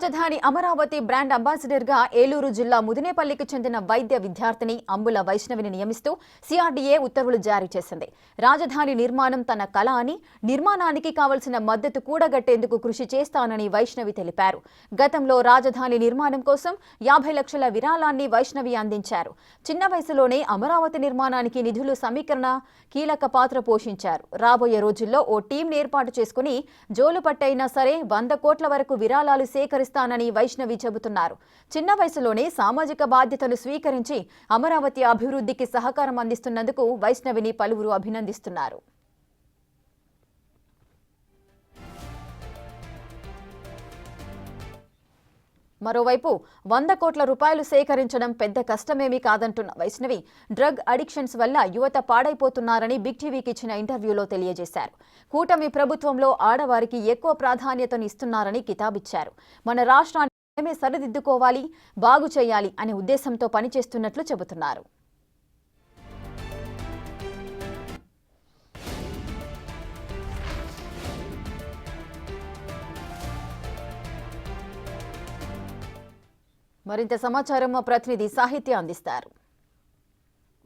రాజధాని Amaravati brand ambassador గా ఏలూరు జిల్లా ముదినేపల్లికి చెందిన వైద్య విద్యార్థిని అంబుల వైష్ణవిని నియమిస్తూ సిఆర్డీఏ ఉత్తర్వులు జారీ చేసింది. రాజధాని నిర్మాణం తన కల అని, నిర్మాణానికి కావలసిన మద్దతు కూడగట్టేందుకు కృషి చేస్తానని వైష్ణవి తెలిపారు. గతంలో రాజధాని నిర్మాణం కోసం 50 లక్షల విరాళాన్ని వైష్ణవి అందించారు. చిన్న వయసులోనే అమరావతి నిర్మాణానికి నిధులు సమీకరణ కీలక పాత్ర పోషించారు. రాబోయే రోజుల్లో ఓ టీం ఏర్పాటు చేసుకుని జోలు పట్టైనా సరే 100 కోట్ల వరకు విరాళాలు సేకరిస్తానని వైష్ణవి చెబుతున్నారు. చిన్న వయసులోనే సామాజిక బాధ్యతను స్వీకరించి అమరావతి అభివృద్ధికి సహకారం అందిస్తున్నందుకు వైష్ణవిని పలువురు అభినందిస్తున్నారు. మరోవైపు 100 కోట్ల రూపాయలు సేకరించడం పెద్ద కష్టమేమీ కాదంటున్న వైష్ణవి, డ్రగ్ అడిక్షన్స్ వల్ల యువత పాడైపోతున్నారని బిగ్ టీవీకి ఇచ్చిన ఇంటర్వ్యూలో తెలియజేశారు. కూటమి ప్రభుత్వంలో ఆడవారికి ఎక్కువ ప్రాధాన్యతను ఇస్తున్నారని కితాబిచ్చారు. మన రాష్ట్రాన్ని మేమే సరిదిద్దుకోవాలి, బాగు చేయాలి అనే ఉద్దేశంతో పనిచేస్తున్నట్లు చెబుతున్నారు. మరింత సమాచారం మా ప్రతినిధి సాహిత్య అందిస్తారు.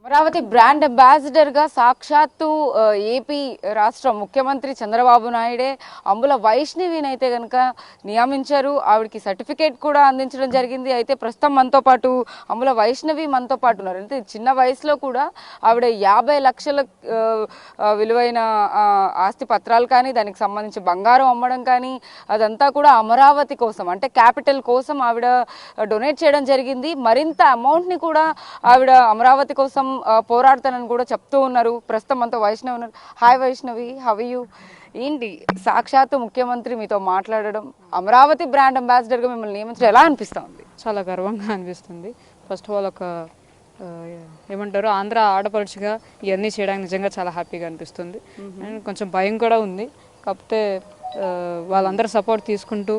అమరావతి బ్రాండ్ అంబాసిడర్ గా సాక్షాత్తు ఏపీ రాష్ట్ర ముఖ్యమంత్రి చంద్రబాబు నాయుడే అంబుల వైష్ణవిని అయితే కనుక నియమించారు. ఆవిడకి సర్టిఫికేట్ కూడా అందించడం జరిగింది. అయితే ప్రస్తుతం మనతో పాటు అంబుల వైష్ణవి మనతో పాటు ఉన్నారు. అంటే చిన్న వయసులో కూడా ఆవిడ 50 లక్షల విలువైన ఆస్తి పత్రాలు కానీ, దానికి సంబంధించి బంగారం అమ్మడం కానీ, అదంతా కూడా అమరావతి కోసం, అంటే క్యాపిటల్ కోసం ఆవిడ డొనేట్ చేయడం జరిగింది. మరింత అమౌంట్ని కూడా ఆవిడ అమరావతి కోసం పోరాడతానని కూడా చెప్తూ ఉన్నారు. ప్రస్తుతం అంతా వైష్ణవి ఉన్నారు. Hi Vaishnavi, how are you? ఏంటి సాక్షాత్తు ముఖ్యమంత్రి మీతో మాట్లాడడం, అమరావతి బ్రాండ్ అంబాసిడర్ గా మిమ్మల్ని నియమించడం ఎలా అనిపిస్తుంది? చాలా గర్వంగా అనిపిస్తుంది. ఫస్ట్ ఆఫ్ ఆల్ ఒక ఏమంటారు, ఆంధ్ర ఆడపడుచుగా ఇవన్నీ చేయడానికి నిజంగా చాలా హ్యాపీగా అనిపిస్తుంది. అండ్ కొంచెం భయం కూడా ఉంది. కాకపోతే వాళ్ళందరూ సపోర్ట్ తీసుకుంటూ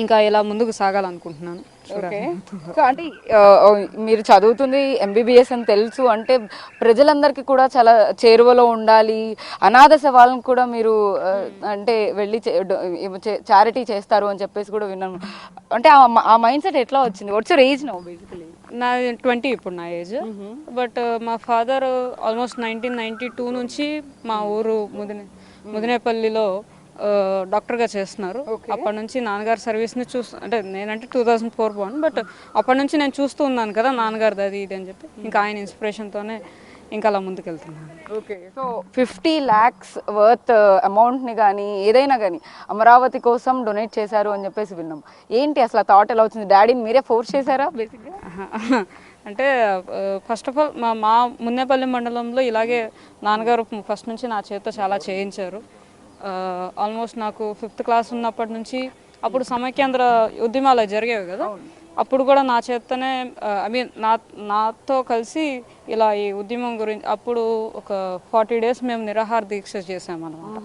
ఇంకా ఇలా ముందుకు సాగాలనుకుంటున్నాను. అంటే మీరు చదువుతుంది ఎంబీబీఎస్ అని తెలుసు, అంటే ప్రజలందరికీ కూడా చాలా చేరువలో ఉండాలి, అనాథ సవాళ్ళను కూడా మీరు అంటే వెళ్ళి చారిటీ చేస్తారు అని చెప్పేసి కూడా విన్నాను. అంటే ఆ మైండ్ సెట్ ఎట్లా వచ్చింది? What's your age now? Basically నా 20 ఇప్పుడు నా ఏజ్. బట్ మా ఫాదర్ ఆల్మోస్ట్ 1992 నుంచి మా ఊరు ముదినేపల్లిలో డాక్టర్గా చేస్తున్నారు. అప్పటి నుంచి నాన్నగారు సర్వీస్ని అంటే నేనంటే 2004 బోర్న్, బట్ అప్పటి నుంచి నేను చూస్తూ ఉన్నాను కదా నాన్నగారిది అది ఇది అని చెప్పి, ఇంకా ఆయన ఇన్స్పిరేషన్తోనే ఇంకా అలా ముందుకు వెళ్తున్నాను. ఓకే, సో 50 lakhs వర్త్ అమౌంట్ని కానీ ఏదైనా కానీ అమరావతి కోసం డొనేట్ చేశారు అని చెప్పేసి విన్నాం. ఏంటి అసలు థాట్ ఎలా వచ్చింది? డాడీని మీరే ఫోర్స్ చేశారా బేసిక్గా? అంటే ఫస్ట్ ఆఫ్ ఆల్ మా మున్నేపల్లి మండలంలో ఇలాగే నాన్నగారు ఫస్ట్ నుంచి నా చేతితో చాలా చేయించారు. ఆల్మోస్ట్ నాకు 5th క్లాస్ ఉన్నప్పటి నుంచి, అప్పుడు సమైక్యాంధ్ర ఉద్యమాలు జరిగేవి కదా, అప్పుడు కూడా నా చేతనే నాతో కలిసి ఇలా ఈ ఉద్యమం గురించి అప్పుడు ఒక 40 days మేము నిరాహార దీక్ష చేసామన్నమాట.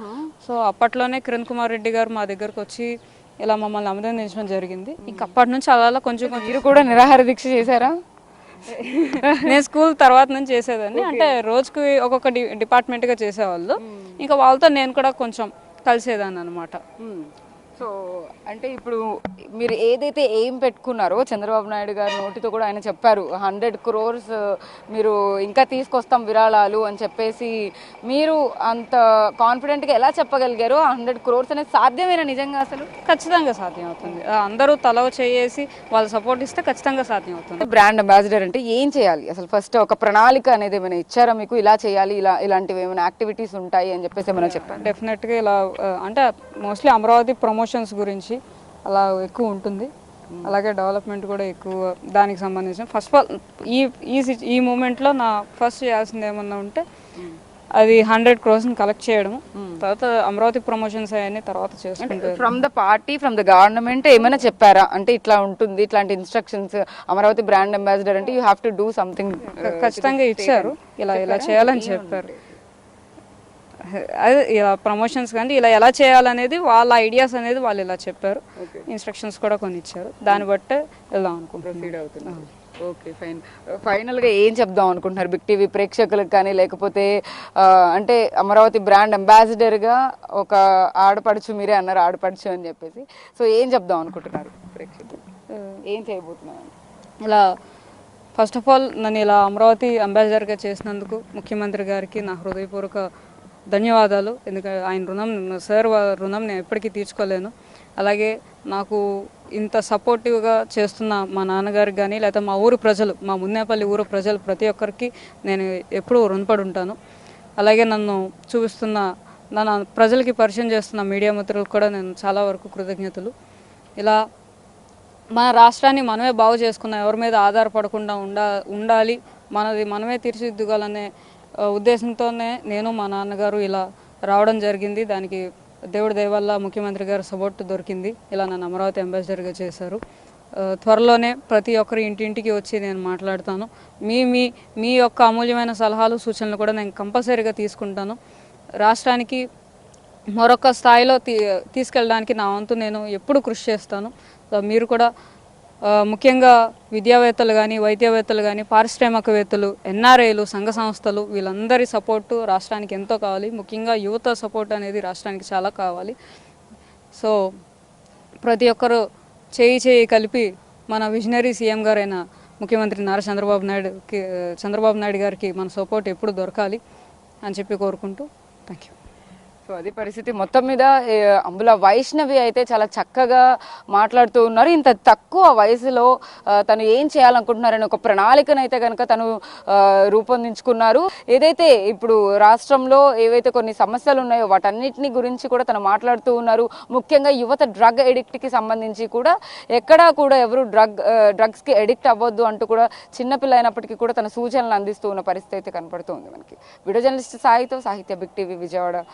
సో అప్పట్లోనే కిరణ్ కుమార్ రెడ్డి గారు మా దగ్గరకు వచ్చి ఇలా మమ్మల్ని అభినందించడం జరిగింది. ఇంక అప్పటి నుంచి అలా కొంచెం మీరు కూడా నిరాహార దీక్ష చేశారా? నేను స్కూల్ తర్వాత నుంచి చేసేదాన్ని. అంటే రోజుకి ఒక్కొక్క డిపార్ట్మెంట్గా చేసేవాళ్ళు. ఇంకా వాళ్ళతో నేను కూడా కొంచెం కలిసేదాన్ని అనమాట. సో అంటే ఇప్పుడు మీరు ఏదైతే ఏం పెట్టుకున్నారో చంద్రబాబు నాయుడు గారి నోటితో కూడా ఆయన చెప్పారు, 100 crores మీరు ఇంకా తీసుకొస్తాం విరాళాలు అని చెప్పేసి, మీరు అంత కాన్ఫిడెంట్గా ఎలా చెప్పగలిగారు? 100 crores అనేది సాధ్యమేనా నిజంగా? అసలు ఖచ్చితంగా సాధ్యం అవుతుంది. అందరూ తల చేసి వాళ్ళు సపోర్ట్ ఇస్తే ఖచ్చితంగా సాధ్యం అవుతుంది. బ్రాండ్ అంబాసిడర్ అంటే ఏం చేయాలి అసలు? ఫస్ట్ ఒక ప్రణాళిక అనేది ఏమైనా ఇచ్చారా మీకు? ఇలా చేయాలి, ఇలాంటివి ఏమైనా యాక్టివిటీస్ ఉంటాయి అని చెప్పేసి ఏమైనా చెప్పారు? డెఫినెట్గా ఇలా అంటే మోస్ట్లీ అమరావతి ప్రమోషన్స్ గురించి అలా ఎక్కువ ఉంటుంది. అలాగే డెవలప్మెంట్ కూడా ఎక్కువ దానికి సంబంధించిన. ఫస్ట్ ఆఫ్ ఆల్ ఈ మూమెంట్లో నా ఫస్ట్ చేయాల్సింది ఏమన్నా ఉంటే అది 100 crores కలెక్ట్ చేయడం. తర్వాత అమరావతి ప్రమోషన్స్ అవన్నీ తర్వాత చేసుకుంటారు. From the party, from the government ఏమైనా చెప్పారా? అంటే ఇట్లా ఉంటుంది, ఇట్లాంటి ఇన్స్ట్రక్షన్స్, అమరావతి బ్రాండ్ అంబాసిడర్ అంటే you have to do something. ఖచ్చితంగా ఇచ్చారు, ఇలా చేయాలని చెప్పారు. అదే ఇలా ప్రమోషన్స్ కానీ ఇలా ఎలా చేయాలనేది వాళ్ళ ఐడియాస్ అనేది వాళ్ళు ఇలా చెప్పారు. ఇన్స్ట్రక్షన్స్ కూడా కొన్ని ఇచ్చారు. దాన్ని బట్టే వెళ్దాం అనుకుంటున్నాం. ఓకే, ఫైనల్గా ఏం చెప్దాం అనుకుంటున్నారు బిగ్ టీవీ ప్రేక్షకులకు కానీ, లేకపోతే అంటే అమరావతి బ్రాండ్ అంబాసిడర్గా ఒక ఆడపడుచు, మీరే అన్నారు ఆడపడుచు అని చెప్పేసి, సో ఏం చెప్దాం అనుకుంటున్నారు ప్రేక్షకులు, ఏం చేయబోతున్నారు? ఇలా ఫస్ట్ ఆఫ్ ఆల్ నన్ను ఇలా అమరావతి అంబాసిడర్గా చేసినందుకు ముఖ్యమంత్రి గారికి నా హృదయపూర్వక ధన్యవాదాలు. ఎందుకంటే ఆయన రుణం, సార్ రుణం నేను ఎప్పటికీ తీర్చుకోలేను. అలాగే నాకు ఇంత సపోర్టివ్గా చేస్తున్న మా నాన్నగారికి కానీ, లేకపోతే మా ఊరు ప్రజలు, మా మున్నేపల్లి ఊరు ప్రజలు ప్రతి ఒక్కరికి నేను ఎప్పుడూ రుణపడి ఉంటాను. అలాగే నన్ను చూపిస్తున్న, నన్ను ప్రజలకి పరిచయం చేస్తున్న మీడియా మిత్రులకు కూడా నేను చాలా వరకు కృతజ్ఞతలు. ఇలా మన రాష్ట్రాన్ని మనమే బాగు చేసుకున్నాం, ఎవరి మీద ఆధారపడకుండా ఉండాలి, మనది మనమే తీర్చిదిద్దుకోవాలనే ఉద్దేశంతోనే నేను మా నాన్నగారు ఇలా రావడం జరిగింది. దానికి దేవుడి దయ వల్ల ముఖ్యమంత్రి గారు సపోర్ట్ దొరికింది. ఇలా నన్ను అమరావతి అంబాసిడర్గా చేశారు. త్వరలోనే ప్రతి ఒక్కరి ఇంటింటికి వచ్చి నేను మాట్లాడతాను. మీ యొక్క అమూల్యమైన సలహాలు సూచనలు కూడా నేను కంపల్సరీగా తీసుకుంటాను. రాష్ట్రానికి మరొక స్థాయిలో తీసుకెళ్ళడానికి నా వంతు నేను ఎప్పుడు కృషి చేస్తాను. మీరు కూడా ముఖ్యంగా విద్యావేత్తలు కానీ, వైద్యవేత్తలు కానీ, పారిశ్రామికవేత్తలు, ఎన్ఆర్ఐలు, సంఘ సంస్థలు, వీళ్ళందరి సపోర్టు రాష్ట్రానికి ఎంతో కావాలి. ముఖ్యంగా యువత సపోర్ట్ అనేది రాష్ట్రానికి చాలా కావాలి. సో ప్రతి ఒక్కరూ చేయి కలిపి మన విజనరీ సీఎం గారైన ముఖ్యమంత్రి నారా చంద్రబాబు నాయుడు గారికి మన సపోర్ట్ ఎప్పుడు దొరకాలి అని చెప్పి కోరుకుంటూ థ్యాంక్ యూ. సో అది పరిస్థితి. మొత్తం మీద అంబుల వైష్ణవి అయితే చాలా చక్కగా మాట్లాడుతూ ఉన్నారు. ఇంత తక్కువ వయసులో తను ఏం చేయాలనుకుంటున్నారని ఒక ప్రణాళికను అయితే కనుక తను రూపొందించుకున్నారు. ఏదైతే ఇప్పుడు రాష్ట్రంలో ఏవైతే కొన్ని సమస్యలు ఉన్నాయో వాటన్నిటిని గురించి కూడా తను మాట్లాడుతూ ఉన్నారు. ముఖ్యంగా యువత డ్రగ్ ఎడిక్ట్కి సంబంధించి కూడా ఎక్కడా కూడా ఎవరు డ్రగ్స్కి ఎడిక్ట్ అవ్వద్దు అంటూ కూడా చిన్నపిల్ల అయినప్పటికీ కూడా తన సూచనలు అందిస్తూ ఉన్న పరిస్థితి అయితే కనపడుతుంది మనకి. వీడియో జర్నలిస్ట్ సాయితో సాహిత్య బిగ్ టీవీ విజయవాడ.